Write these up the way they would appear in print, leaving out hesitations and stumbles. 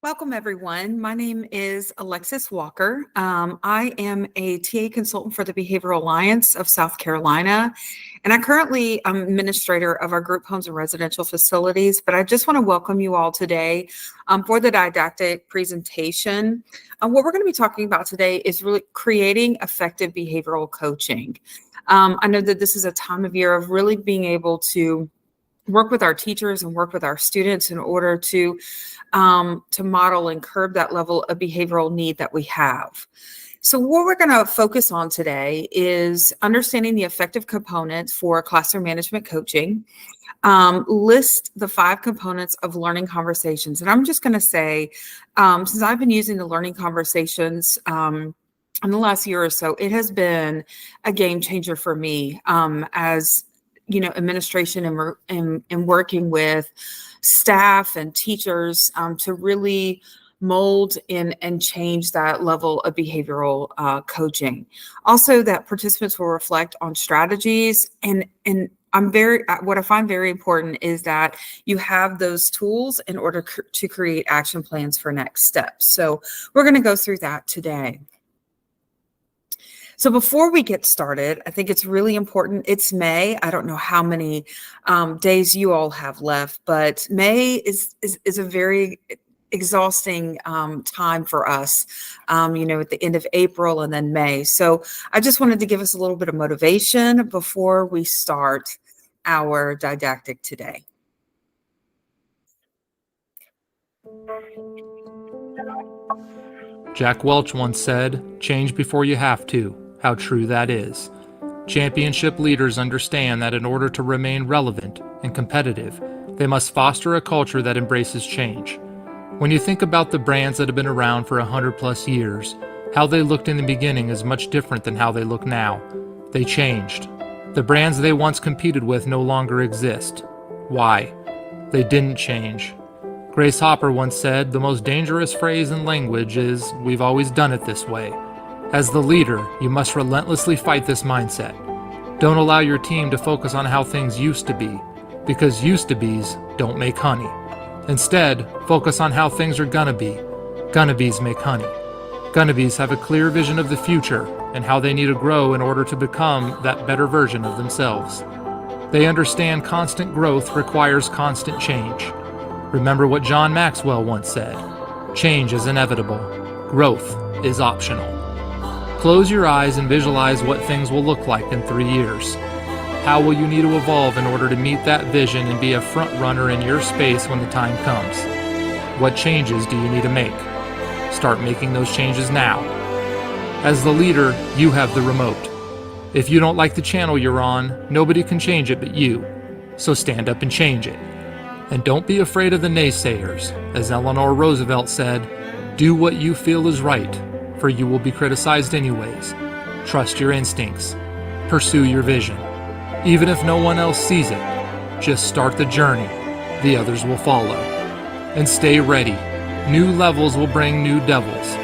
Welcome, everyone. My name is Alexis Walker. I am a TA consultant for the Behavioral Alliance of South Carolina, and I currently am administrator of our group homes and residential facilities. But I just want to welcome you all today for the didactic presentation. What we're going to be talking about today is really creating effective behavioral coaching. I know that this is a time of year of really being able to work with our teachers and work with our students in order to model and curb that level of behavioral need that we have. So what we're going to focus on today is understanding the effective components for classroom management coaching, list the 5 components of learning conversations. And I'm just going to say, since I've been using the learning conversations in the last year or so, it has been a game changer for me as administration and working with staff and teachers to really mold and change that level of behavioral coaching. Also, that participants will reflect on strategies and what I find very important is that you have those tools in order to create action plans for next steps. So we're going to go through that today. So before we get started, I think it's really important. It's May. I don't know how many days you all have left, but May is a very exhausting time for us, at the end of April and then May. So I just wanted to give us a little bit of motivation before we start our didactic today. Jack Welch once said, "Change before you have to." How true that is. Championship leaders understand that in order to remain relevant and competitive, they must foster a culture that embraces change. When you think about the brands that have been around for 100+ years, how they looked in the beginning is much different than how they look now. They changed. The brands they once competed with no longer exist. Why? They didn't change. Grace Hopper once said, "The most dangerous phrase in language is, 'We've always done it this way.'" As the leader, you must relentlessly fight this mindset. Don't allow your team to focus on how things used to be, because used-to-bes don't make honey. Instead, focus on how things are gonna be. Gonna-bes make honey. Gonna-bes have a clear vision of the future and how they need to grow in order to become that better version of themselves. They understand constant growth requires constant change. Remember what John Maxwell once said, "Change is inevitable. Growth is optional." Close your eyes and visualize what things will look like in 3 years. How will you need to evolve in order to meet that vision and be a front runner in your space when the time comes? What changes do you need to make? Start making those changes now. As the leader, you have the remote. If you don't like the channel you're on, nobody can change it but you. So stand up and change it. And don't be afraid of the naysayers. As Eleanor Roosevelt said, "Do what you feel is right, for you will be criticized anyways. Trust your instincts. Pursue your vision. Even if no one else sees it, just start the journey. The others will follow. And stay ready. New levels will bring new devils.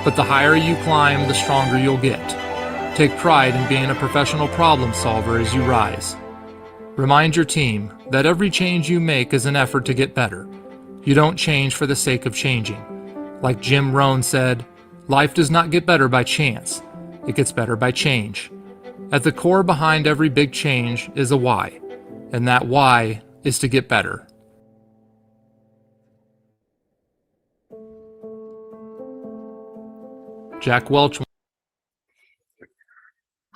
But the higher you climb, the stronger you'll get. Take pride in being a professional problem solver as you rise. Remind your team that every change you make is an effort to get better. You don't change for the sake of changing. Like Jim Rohn said, "Life does not get better by chance. It gets better by change." At the core behind every big change is a why, and that why is to get better. Jack Welch.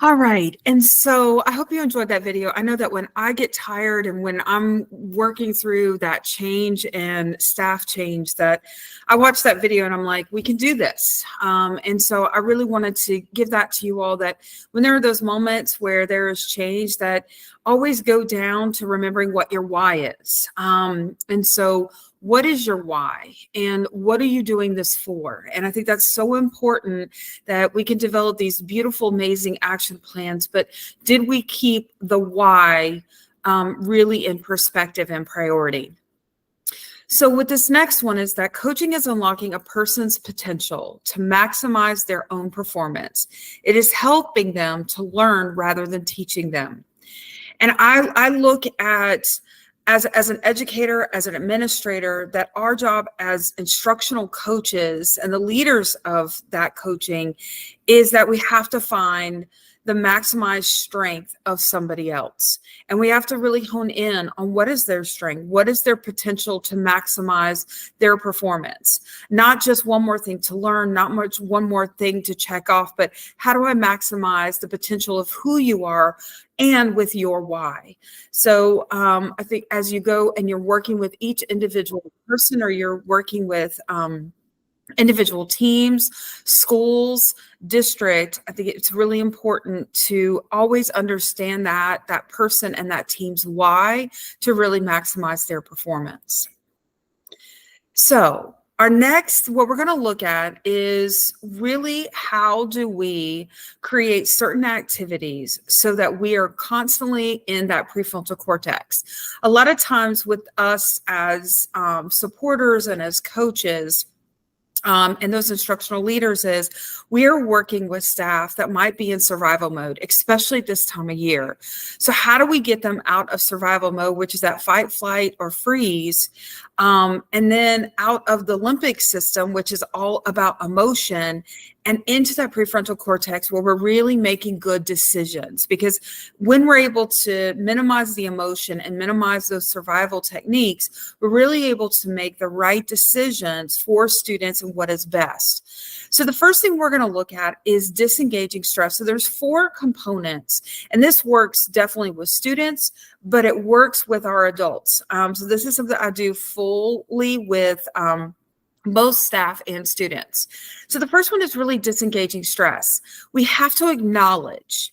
All right. And so I hope you enjoyed that video. I know that when I get tired and when I'm working through that change and staff change, that I watch that video and I'm like, we can do this. And so I really wanted to give that to you all, that when there are those moments where there is change, that always go down to remembering what your why is. And so what is your why and what are you doing this for? And I think that's so important, that we can develop these beautiful, amazing action plans, but did we keep the why really in perspective and priority? So with this next one is that coaching is unlocking a person's potential to maximize their own performance. It is helping them to learn rather than teaching them. And I look at as an educator, as an administrator, that our job as instructional coaches and the leaders of that coaching is that we have to find the maximized strength of somebody else. And we have to really hone in on what is their strength, what is their potential to maximize their performance. Not just one more thing to learn, not much one more thing to check off, but how do I maximize the potential of who you are and with your why? So I think as you go and you're working with each individual person, or you're working with individual teams, schools, district, I think it's really important to always understand that person and that team's why to really maximize their performance. So what we're going to look at is really how do we create certain activities so that we are constantly in that prefrontal cortex. A lot of times with us as supporters and as coaches, and those instructional leaders, is we are working with staff that might be in survival mode, especially this time of year. So how do we get them out of survival mode, which is that fight, flight, or freeze, and then out of the limbic system, which is all about emotion, and into that prefrontal cortex where we're really making good decisions? Because when we're able to minimize the emotion and minimize those survival techniques, we're really able to make the right decisions for students and what is best. So the first thing we're going to look at is disengaging stress. So there's 4 components, and this works definitely with students, but it works with our adults. So this is something I do fully with both staff and students. So the first one is really disengaging stress. We have to acknowledge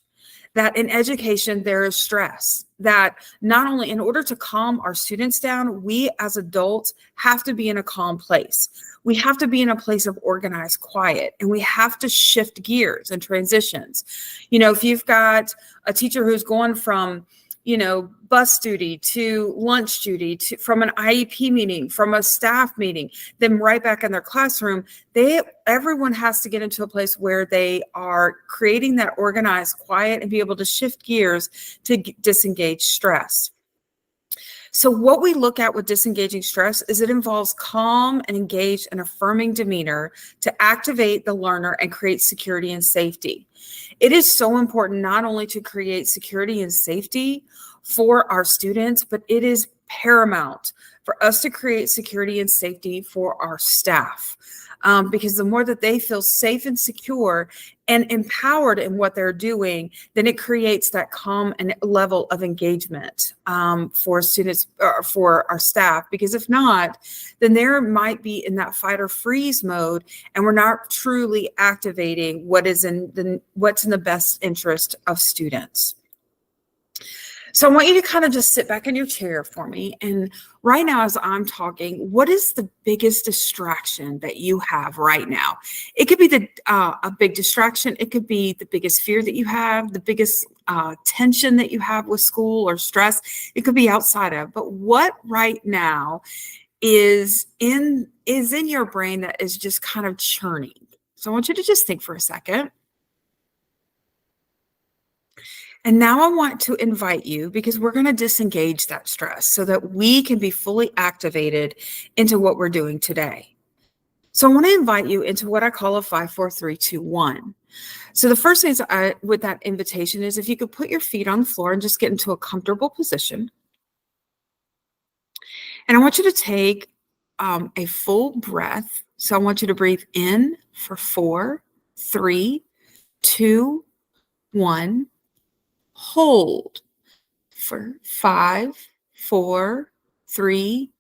that in education, there is stress, that not only in order to calm our students down, we as adults have to be in a calm place. We have to be in a place of organized quiet, and we have to shift gears and transitions. If you've got a teacher who's going from bus duty to lunch duty, from an IEP meeting, from a staff meeting, then right back in their classroom, everyone has to get into a place where they are creating that organized quiet and be able to shift gears to disengage stress. So what we look at with disengaging stress is it involves calm and engaged and affirming demeanor to activate the learner and create security and safety. It is so important not only to create security and safety for our students, but it is paramount for us to create security and safety for our staff. Because the more that they feel safe and secure and empowered in what they're doing, then it creates that calm and level of engagement for students, or for our staff. Because if not, then there might be in that fight or freeze mode, and we're not truly activating what's in the best interest of students. So I want you to kind of just sit back in your chair for me. And right now, as I'm talking, what is the biggest distraction that you have right now? It could be a big distraction. It could be the biggest fear that you have, the biggest tension that you have with school or stress. It could be outside of. But what right now is in your brain that is just kind of churning? So I want you to just think for a second. And now I want to invite you, because we're going to disengage that stress so that we can be fully activated into what we're doing today. So I want to invite you into what I call a 5, 4, 3, 2, 1. So the first thing with that invitation is if you could put your feet on the floor and just get into a comfortable position. And I want you to take a full breath. So I want you to breathe in for 4, 3, 2, 1. Hold for 5, 4, 3,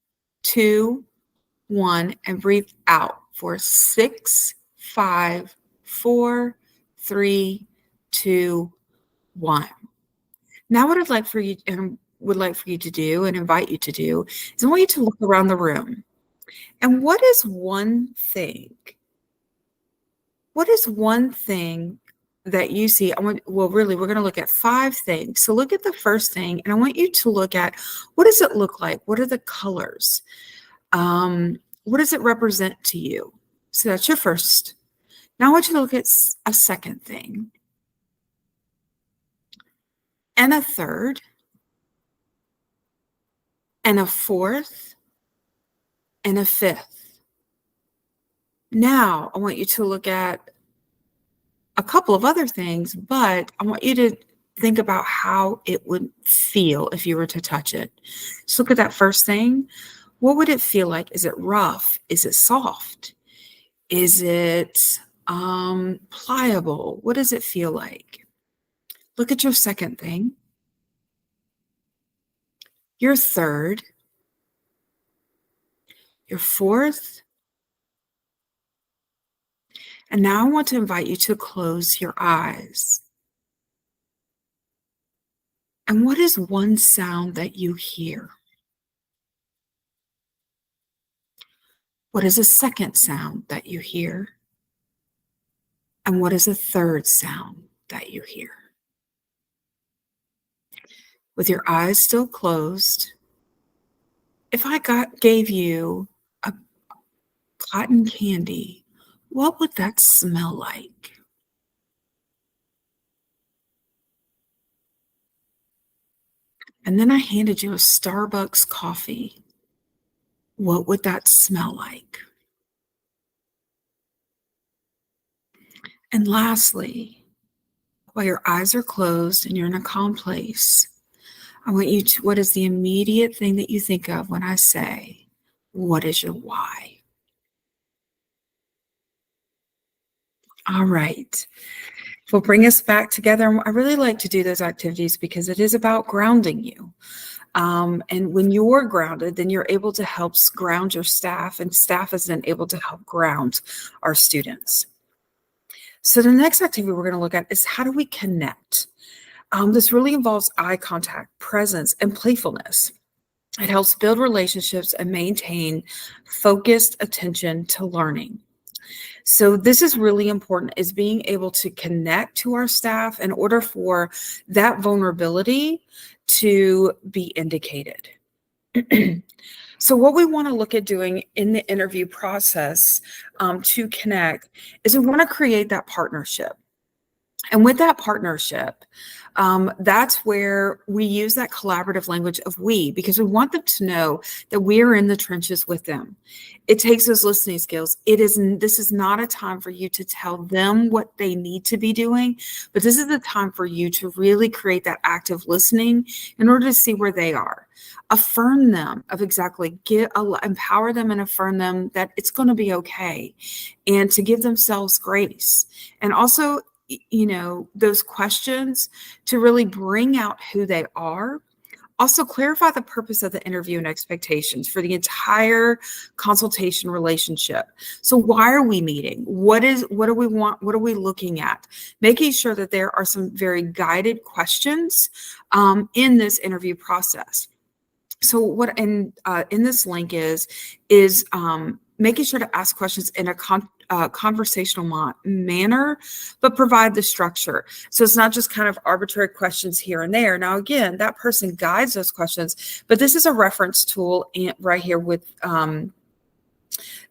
2, 1, and breathe out for 6, 5, 4, 3, 2, 1. Now what I'd like for you to do and invite you to do is I want you to look around the room. And what is one thing that you see? We're going to look at 5 things. So look at the first thing, and I want you to look at, what does it look like? What are the colors? What does it represent to you? So that's your first. Now I want you to look at a second thing, and a third, and a fourth, and a fifth. Now, I want you to look at a couple of other things, but I want you to think about how it would feel if you were to touch it. So look at that first thing. What would it feel like? Is it rough? Is it soft? Is it pliable? What does it feel like? Look at your second thing, your third, your fourth. And now I want to invite you to close your eyes. And what is one sound that you hear? What is a second sound that you hear? And what is a third sound that you hear? With your eyes still closed, if I gave you a cotton candy, what would that smell like? And then I handed you a Starbucks coffee, what would that smell like? And lastly, while your eyes are closed and you're in a calm place, I want you to, what is the immediate thing that you think of when I say, what is your why? All right. We'll bring us back together. I really like to do those activities because it is about grounding you. And when you're grounded, then you're able to help ground your staff, and staff is then able to help ground our students. So the next activity we're going to look at is how do we connect? This really involves eye contact, presence, and playfulness. It helps build relationships and maintain focused attention to learning. So this is really important, is being able to connect to our staff in order for that vulnerability to be indicated. So what we want to look at doing in the interview process to connect is we want to create that partnership. And with that partnership, that's where we use that collaborative language of we, because we want them to know that we are in the trenches with them. It takes those listening skills. This is not a time for you to tell them what they need to be doing, but this is the time for you to really create that active listening in order to see where they are. Affirm them of exactly, empower them and affirm them that it's going to be okay, and to give themselves grace. And also, those questions to really bring out who they are. Also clarify the purpose of the interview and expectations for the entire consultation relationship. So why are we meeting? What do we want? What are we looking at? Making sure that there are some very guided questions in this interview process. So what in this link is making sure to ask questions in a conversational manner, but provide the structure. So it's not just kind of arbitrary questions here and there. Now, again, that person guides those questions, but this is a reference tool right here with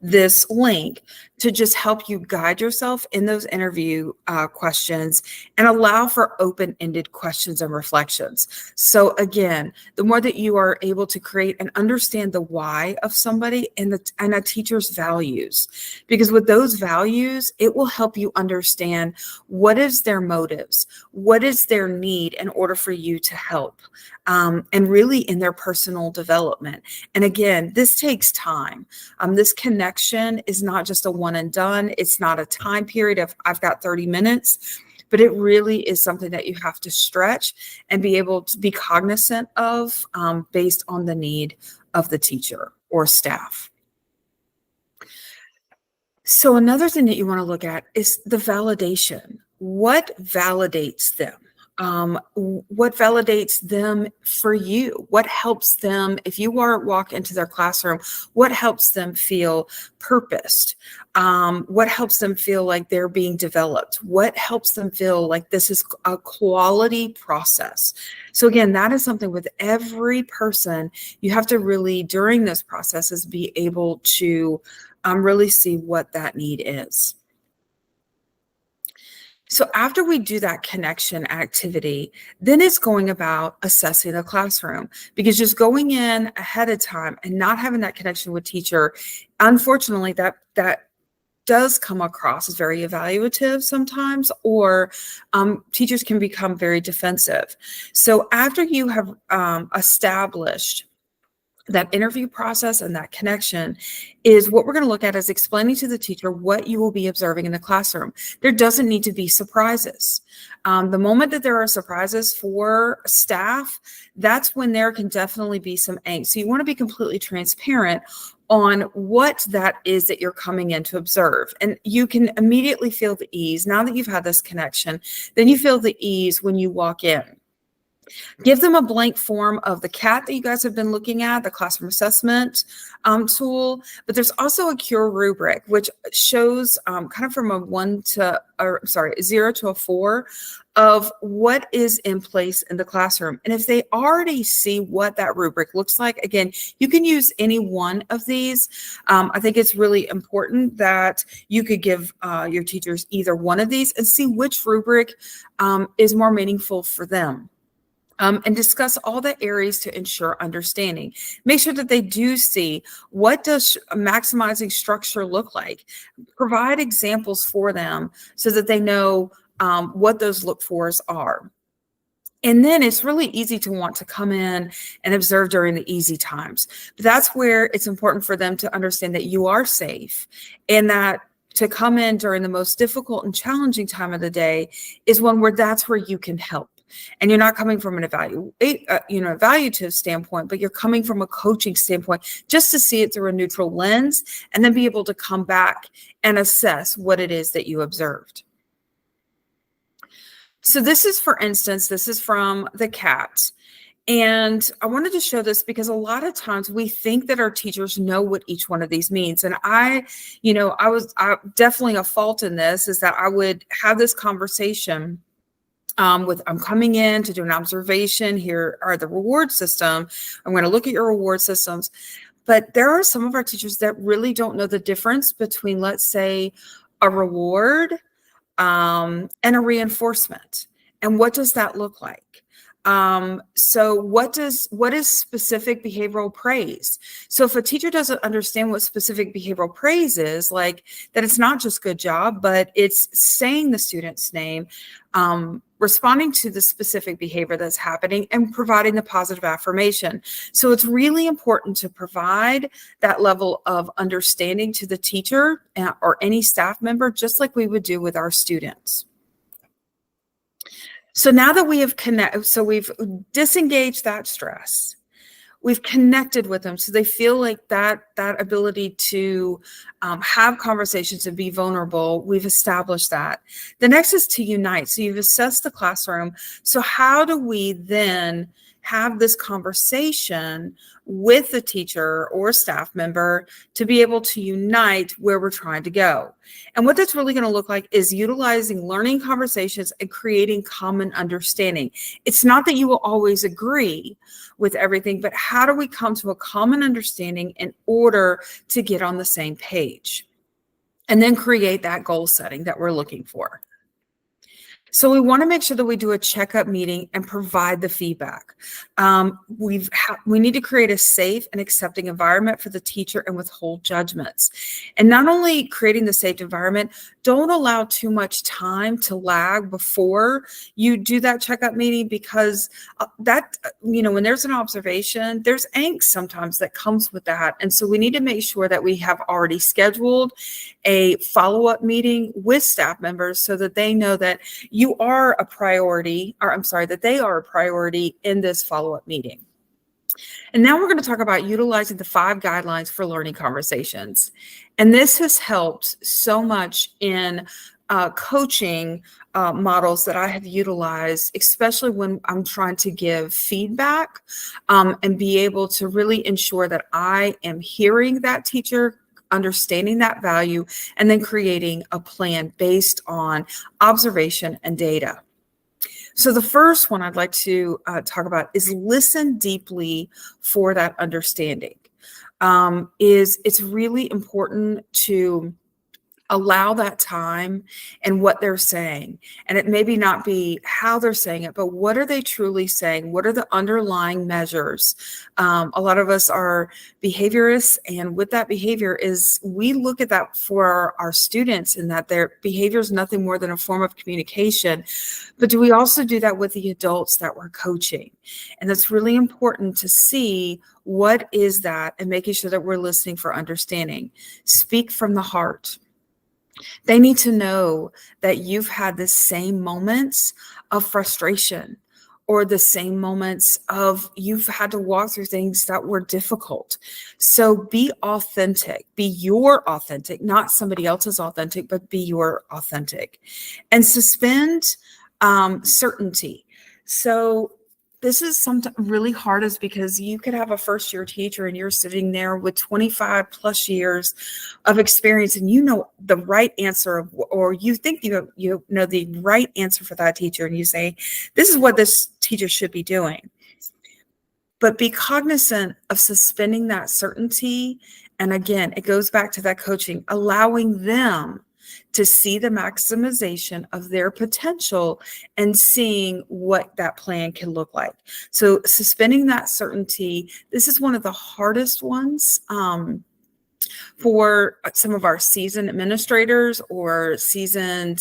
this link to just help you guide yourself in those interview questions and allow for open-ended questions and reflections. So again, the more that you are able to create and understand the why of somebody and a teacher's values, because with those values, it will help you understand what is their motives, what is their need in order for you to help, and really in their personal development. And again, this takes time. This connection is not just a one and done. It's not a time period of I've got 30 minutes, but it really is something that you have to stretch and be able to be cognizant of based on the need of the teacher or staff. So another thing that you want to look at is the validation. What validates them? What validates them for you? What helps them, if you walk into their classroom, what helps them feel purposed? What helps them feel like they're being developed? What helps them feel like this is a quality process? So again, that is something with every person, you have to really, during this process, be able to really see what that need is. So after we do that connection activity, then it's going about assessing the classroom, because just going in ahead of time and not having that connection with teacher, unfortunately, that does come across as very evaluative sometimes, or teachers can become very defensive. So after you have established that interview process and that connection, is what we're going to look at is explaining to the teacher what you will be observing in the classroom. There doesn't need to be surprises. The moment that there are surprises for staff, that's when there can definitely be some angst. So you want to be completely transparent on what that is that you're coming in to observe. And you can immediately feel the ease. Now that you've had this connection, then you feel the ease when you walk in. Give them a blank form of the CAT that you guys have been looking at, the classroom assessment tool, but there's also a CURE rubric, which shows kind of from a 0 to a 4 of what is in place in the classroom. And if they already see what that rubric looks like, again, you can use any one of these. I think it's really important that you could give your teachers either one of these and see which rubric is more meaningful for them. And discuss all the areas to ensure understanding. Make sure that they do see what does maximizing structure look like. Provide examples for them so that they know what those look fors are. And then it's really easy to want to come in and observe during the easy times. But that's where it's important for them to understand that you are safe, and that to come in during the most difficult and challenging time of the day is one where that's where you can help. And you're not coming from an evaluative standpoint, but you're coming from a coaching standpoint, just to see it through a neutral lens and then be able to come back and assess what it is that you observed. So this is, for instance, this is from the CAT. And I wanted to show this because a lot of times we think that our teachers know what each one of these means. And I definitely a fault in this is that I would have this conversation I'm coming in to do an observation. Here are the reward system. I'm going to look at your reward systems. But there are some of our teachers that really don't know the difference between, let's say, a reward and a reinforcement. And what does that look like? So what is specific behavioral praise? So if a teacher doesn't understand what specific behavioral praise is, like that it's not just good job, but it's saying the student's name, responding to the specific behavior that's happening, and providing the positive affirmation. So it's really important to provide that level of understanding to the teacher or any staff member, just like we would do with our students. So now that we have we've disengaged that stress, we've connected with them so they feel like that ability to have conversations and be vulnerable, we've established that. The next is to unite. So you've assessed the classroom. So how do we then have this conversation with the teacher or staff member to be able to unite where we're trying to go? And what that's really going to look like is utilizing learning conversations and creating common understanding. It's not that you will always agree with everything, but how do we come to a common understanding in order to get on the same page? And then create that goal setting that we're looking for. So we want to make sure that we do a checkup meeting and provide the feedback. We need to create a safe and accepting environment for the teacher and withhold judgments. And not only creating the safe environment, don't allow too much time to lag before you do that checkup meeting, because when there's an observation, there's angst sometimes that comes with that. And so we need to make sure that we have already scheduled a follow-up meeting with staff members so that they know that you are a priority, that they are a priority in this follow-up meeting. And now we're going to talk about utilizing the 5 guidelines for learning conversations. And this has helped so much in coaching models that I have utilized, especially when I'm trying to give feedback and be able to really ensure that I am hearing that teacher, understanding that value, and then creating a plan based on observation and data. So the first one I'd like to talk about is listen deeply for that understanding. It's really important to Allow that time and what they're saying. And it maybe not be how they're saying it, but what are they truly saying? What are the underlying measures? A lot of us are behaviorists, and with that behavior is we look at that for our students, and that their behavior is nothing more than a form of communication. But do we also do that with the adults that we're coaching? And that's really important to see what is that, and making sure that we're listening for understanding. Speak from the heart. They need to know that you've had the same moments of frustration, or the same moments of you've had to walk through things that were difficult. So be authentic, be your authentic, not somebody else's authentic, but be your authentic. And suspend certainty. So this is sometimes really hard, is because you could have a first year teacher and you're sitting there with 25 plus years of experience, and you know the right answer, or you think you know the right answer for that teacher, and you say, this is what this teacher should be doing. But be cognizant of suspending that certainty. And again, it goes back to that coaching, allowing them to see the maximization of their potential and seeing what that plan can look like. So suspending that certainty, this is one of the hardest ones for some of our seasoned administrators or seasoned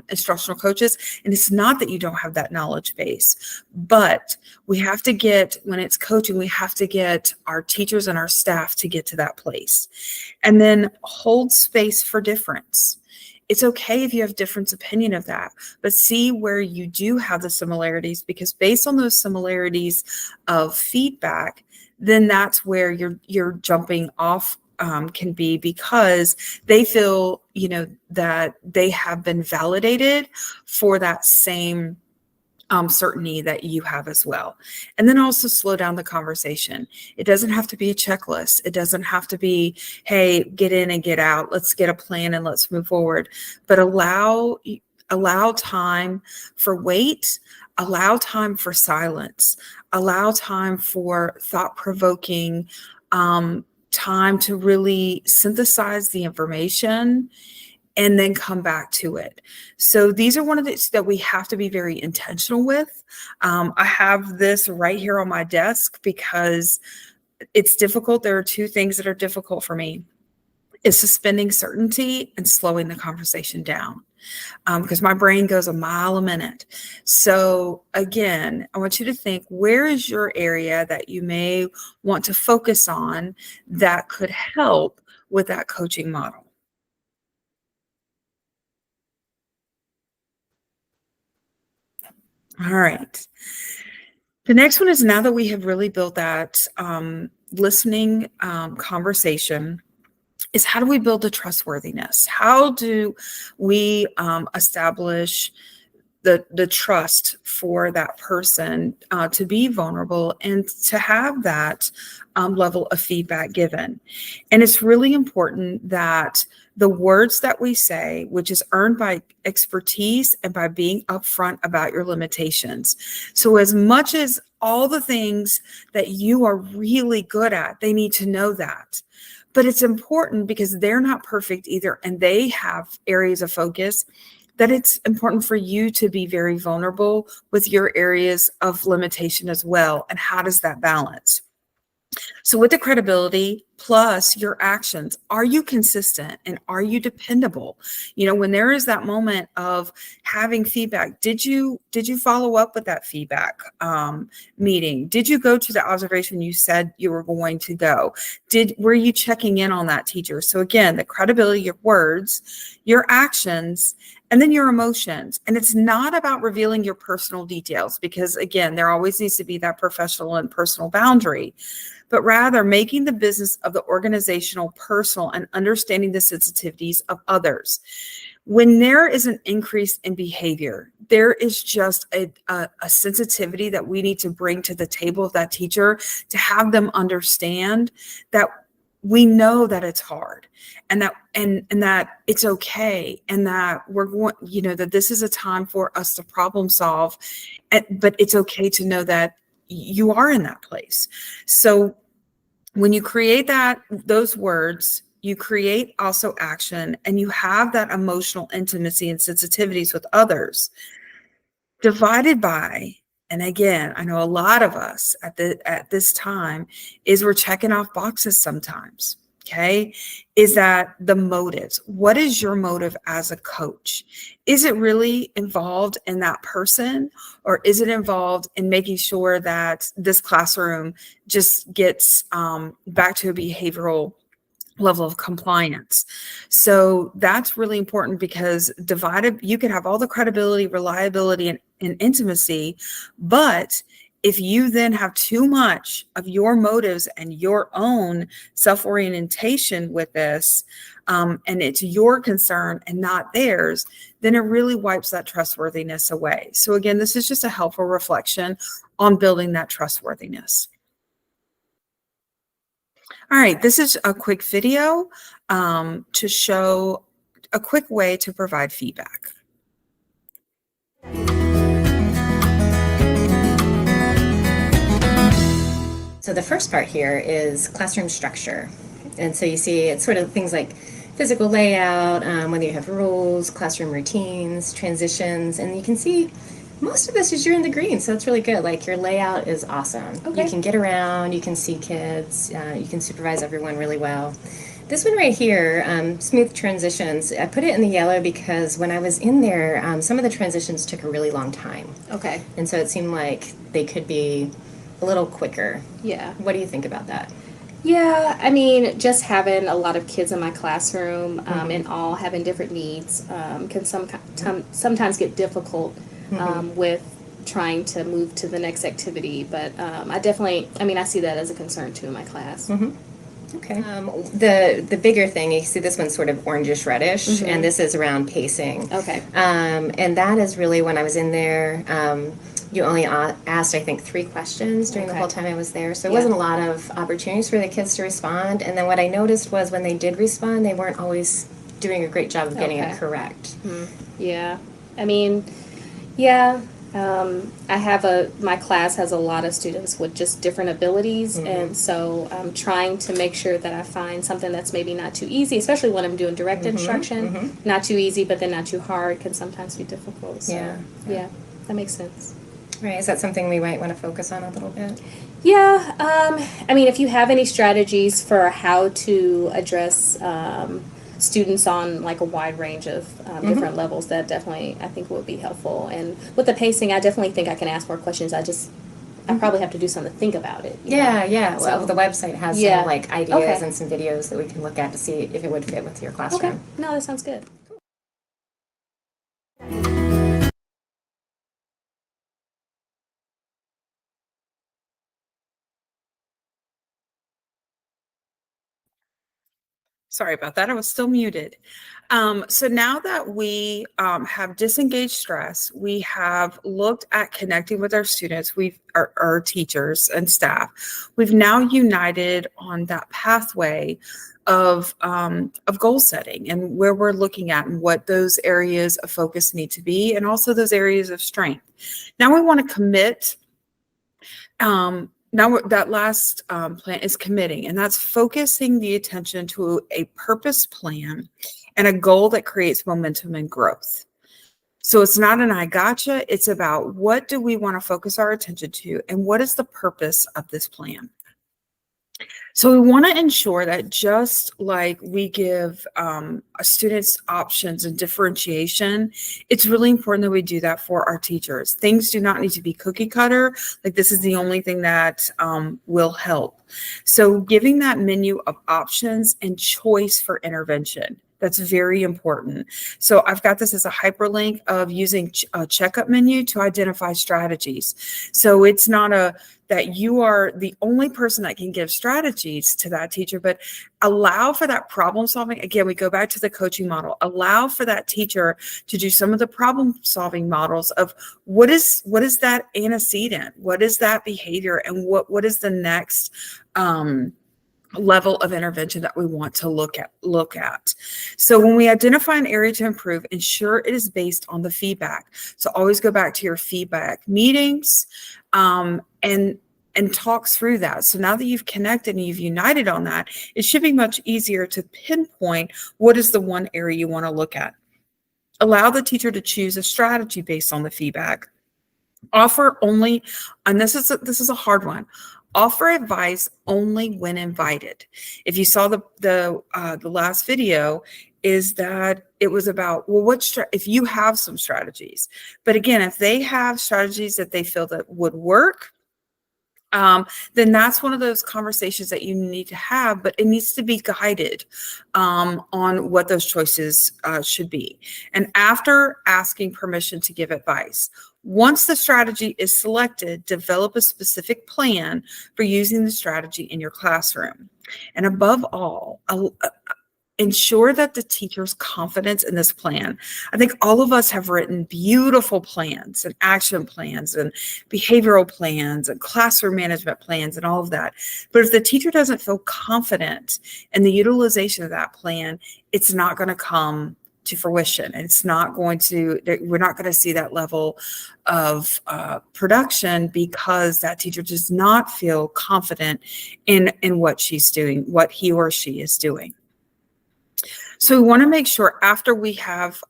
instructional coaches. And it's not that you don't have that knowledge base, but we have to get, when it's coaching, we have to get our teachers and our staff to get to that place. And then hold space for difference. It's okay if you have different opinion of that, but see where you do have the similarities, because based on those similarities of feedback, then that's where you're jumping off can be, because they feel, that they have been validated for that same certainty that you have as well. And then also slow down the conversation. It doesn't have to be a checklist. It doesn't have to be, hey, get in and get out. Let's get a plan and let's move forward. But allow time for wait, allow time for silence, allow time for thought-provoking, time to really synthesize the information and then come back to it. So these are one of the that we have to be very intentional with. I have this right here on my desk because it's difficult. There are two things that are difficult for me. Is suspending certainty and slowing the conversation down, because my brain goes a mile a minute. So again, I want you to think, where is your area that you may want to focus on that could help with that coaching model? All right. The next one is, now that we have really built that listening conversation, is how do we build the trustworthiness? How do we establish the trust for that person to be vulnerable and to have that level of feedback given? And it's really important that the words that we say, which is earned by expertise and by being upfront about your limitations. So as much as all the things that you are really good at, they need to know that. But it's important, because they're not perfect either, and they have areas of focus, that it's important for you to be very vulnerable with your areas of limitation as well. And how does that balance? So with the credibility plus your actions, are you consistent and are you dependable? When there is that moment of having feedback, did you follow up with that feedback meeting? Did you go to the observation you said you were going to go? Were you checking in on that teacher? So again, the credibility, your words, your actions, and then your emotions. And it's not about revealing your personal details, because again, there always needs to be that professional and personal boundary, but rather making the business of the organizational personal and understanding the sensitivities of others. When there is an increase in behavior, there is just a sensitivity that we need to bring to the table of that teacher, to have them understand that we know that it's hard, and that it's okay, and that we're going, that this is a time for us to problem solve, but it's okay to know that you are in that place. So when you create those words, you create also action, and you have that emotional intimacy and sensitivities with others, divided by, and again, I know a lot of us at this time is we're checking off boxes sometimes. Okay. Is that the motives? What is your motive as a coach? Is it really involved in that person, or is it involved in making sure that this classroom just gets back to a behavioral level of compliance? So that's really important, because divided, you can have all the credibility, reliability, and intimacy, but if you then have too much of your motives and your own self-orientation with this, and it's your concern and not theirs, then it really wipes that trustworthiness away. So again, this is just a helpful reflection on building that trustworthiness. All right, this is a quick video to show a quick way to provide feedback. So the first part here is classroom structure. And so you see it's sort of things like physical layout, whether you have rules, classroom routines, transitions, and you can see most of this is you're in the green, so it's really good. Like your layout is awesome. Okay. You can get around, you can see kids, you can supervise everyone really well. This one right here, smooth transitions, I put it in the yellow because when I was in there, some of the transitions took a really long time. Okay. And so it seemed like they could be a little quicker. Yeah. What do you think about that? Yeah, I mean, just having a lot of kids in my classroom and all having different needs can sometimes get difficult with trying to move to the next activity. But I see that as a concern too in my class. Okay. The bigger thing, you see this one's sort of orangish reddish, and this is around pacing. Okay. And that is really when I was in there, you only asked, I think, 3 questions during the whole time I was there. So it wasn't a lot of opportunities for the kids to respond. And then what I noticed was when they did respond, they weren't always doing a great job of getting it correct. Yeah. I mean, yeah. My class has a lot of students with just different abilities, and so I'm trying to make sure that I find something that's maybe not too easy, especially when I'm doing direct instruction. Not too easy, but then not too hard can sometimes be difficult. So, yeah, that makes sense. Right. Is that something we might want to focus on a little bit? Yeah. I mean, if you have any strategies for how to address students on like a wide range of different levels, that definitely I think would be helpful. And with the pacing, I definitely think I can ask more questions. I probably have to do something to think about it. Yeah. So, well, the website has some like ideas and some videos that we can look at to see if it would fit with your classroom. Okay. No, that sounds good. Sorry about that. I was still muted. So now that we have disengaged stress, we have looked at connecting with our students, our teachers and staff. We've now united on that pathway of goal setting and where we're looking at and what those areas of focus need to be, and also those areas of strength. Now we want to commit. Now that last plan is committing, and that's focusing the attention to a purpose plan and a goal that creates momentum and growth. So it's not an I gotcha, it's about what do we want to focus our attention to and what is the purpose of this plan. So we want to ensure that just like we give students options and differentiation, it's really important that we do that for our teachers. Things do not need to be cookie cutter. Like this is the only thing that will help. So giving that menu of options and choice for intervention. That's very important. So I've got this as a hyperlink of using a checkup menu to identify strategies. So it's not that you are the only person that can give strategies to that teacher, but allow for that problem solving. Again, we go back to the coaching model. Allow for that teacher to do some of the problem solving models of what is that antecedent? What is that behavior? And what is the next level of intervention that we want to look at. So when we identify an area to improve, ensure it is based on the feedback. So always go back to your feedback meetings, and and talk through that. So now that you've connected and you've united on that, it should be much easier to pinpoint what is the one area you want to look at. Allow the teacher to choose a strategy based on the feedback. Offer only, and this is a hard one. Offer advice only when invited. If you saw the last video, is that it was about, well, if you have some strategies, but again, if they have strategies that they feel that would work, then that's one of those conversations that you need to have, but it needs to be guided on what those choices should be. And after asking permission to give advice, once the strategy is selected, develop a specific plan for using the strategy in your classroom. And above all, ensure that the teacher's confidence in this plan. I think all of us have written beautiful plans and action plans and behavioral plans and classroom management plans and all of that. But if the teacher doesn't feel confident in the utilization of that plan, it's not going to come to fruition. It's not going to, we're not going to see that level of production because that teacher does not feel confident in what she's doing, what he or she is doing. So we want to make sure after we have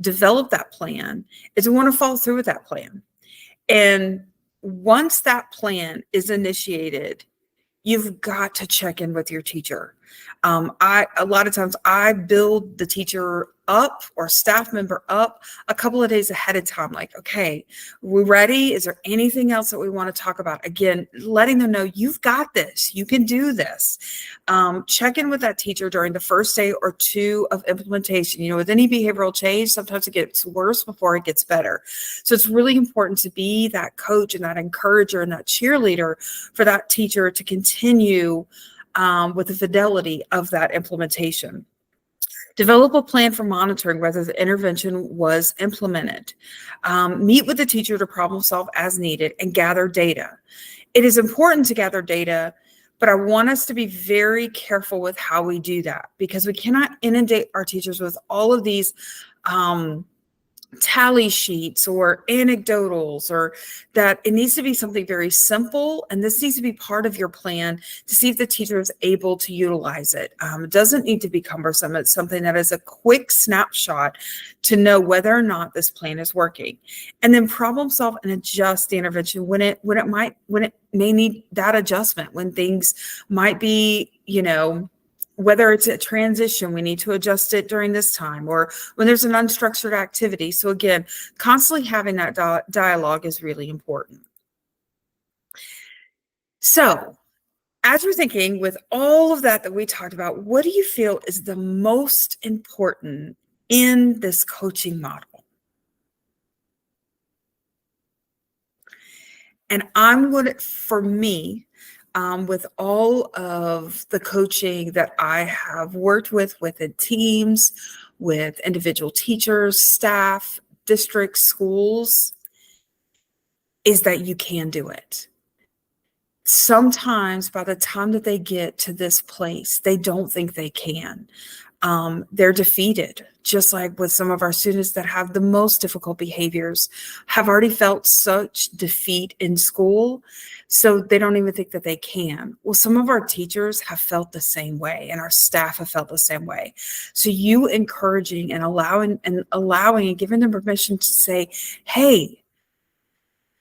developed that plan, is we want to follow through with that plan. And once that plan is initiated, you've got to check in with your teacher. A lot of times I build the teacher up or staff member up a couple of days ahead of time. Like, okay, we're ready. Is there anything else that we want to talk about? Again, letting them know you've got this, you can do this. Check in with that teacher during the first day or two of implementation. You know, with any behavioral change, sometimes it gets worse before it gets better. So it's really important to be that coach and that encourager and that cheerleader for that teacher to continue with the fidelity of that implementation. Develop a plan for monitoring whether the intervention was implemented. Meet with the teacher to problem solve as needed and gather data. It is important to gather data, but I want us to be very careful with how we do that because we cannot inundate our teachers with all of these tally sheets or anecdotals, or that it needs to be something very simple. And this needs to be part of your plan to see if the teacher is able to utilize it. It doesn't need to be cumbersome. It's something that is a quick snapshot to know whether or not this plan is working. And then problem solve and adjust the intervention when it may need that adjustment, when things might be, whether it's a transition, we need to adjust it during this time, or when there's an unstructured activity. So again, constantly having that dialogue is really important. So as you're thinking with all of that we talked about, what do you feel is the most important in this coaching model? And for me, with all of the coaching that I have worked within teams, with individual teachers, staff, districts, schools, is that you can do it. Sometimes by the time that they get to this place, they don't think they can. They're defeated, just like with some of our students that have the most difficult behaviors, have already felt such defeat in school, so they don't even think that they can. Well, some of our teachers have felt the same way, and our staff have felt the same way. So you encouraging and allowing and giving them permission to say, hey,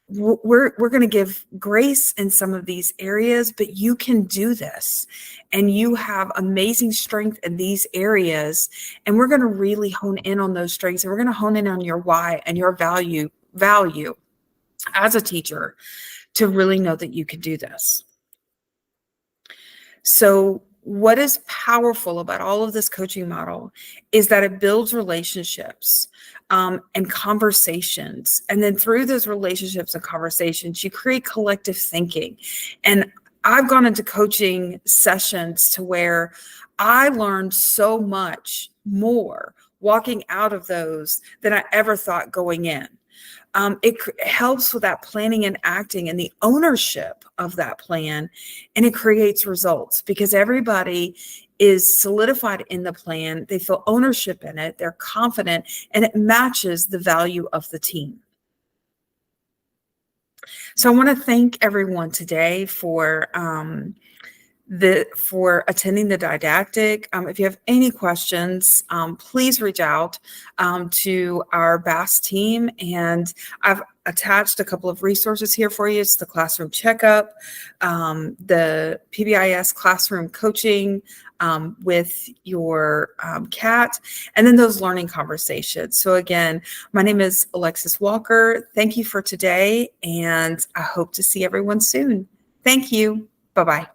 we're going to give grace in some of these areas, but you can do this, and you have amazing strength in these areas, and we're going to really hone in on those strengths, and we're going to hone in on your why and your value as a teacher to really know that you can do this. So what is powerful about all of this coaching model is that it builds relationships and conversations. And then through those relationships and conversations, you create collective thinking. And I've gone into coaching sessions to where I learned so much more walking out of those than I ever thought going in. It helps with that planning and acting and the ownership of that plan, and it creates results because everybody is solidified in the plan. They feel ownership in it. They're confident, and it matches the value of the team. So I want to thank everyone today for attending the didactic. If you have any questions, please reach out to our BAS team. And I've attached a couple of resources here for you. It's the classroom checkup, the PBIS classroom coaching with your cat, and then those learning conversations. So again, my name is Alexis Walker. Thank you for today, and I hope to see everyone soon. Thank you. Bye-bye.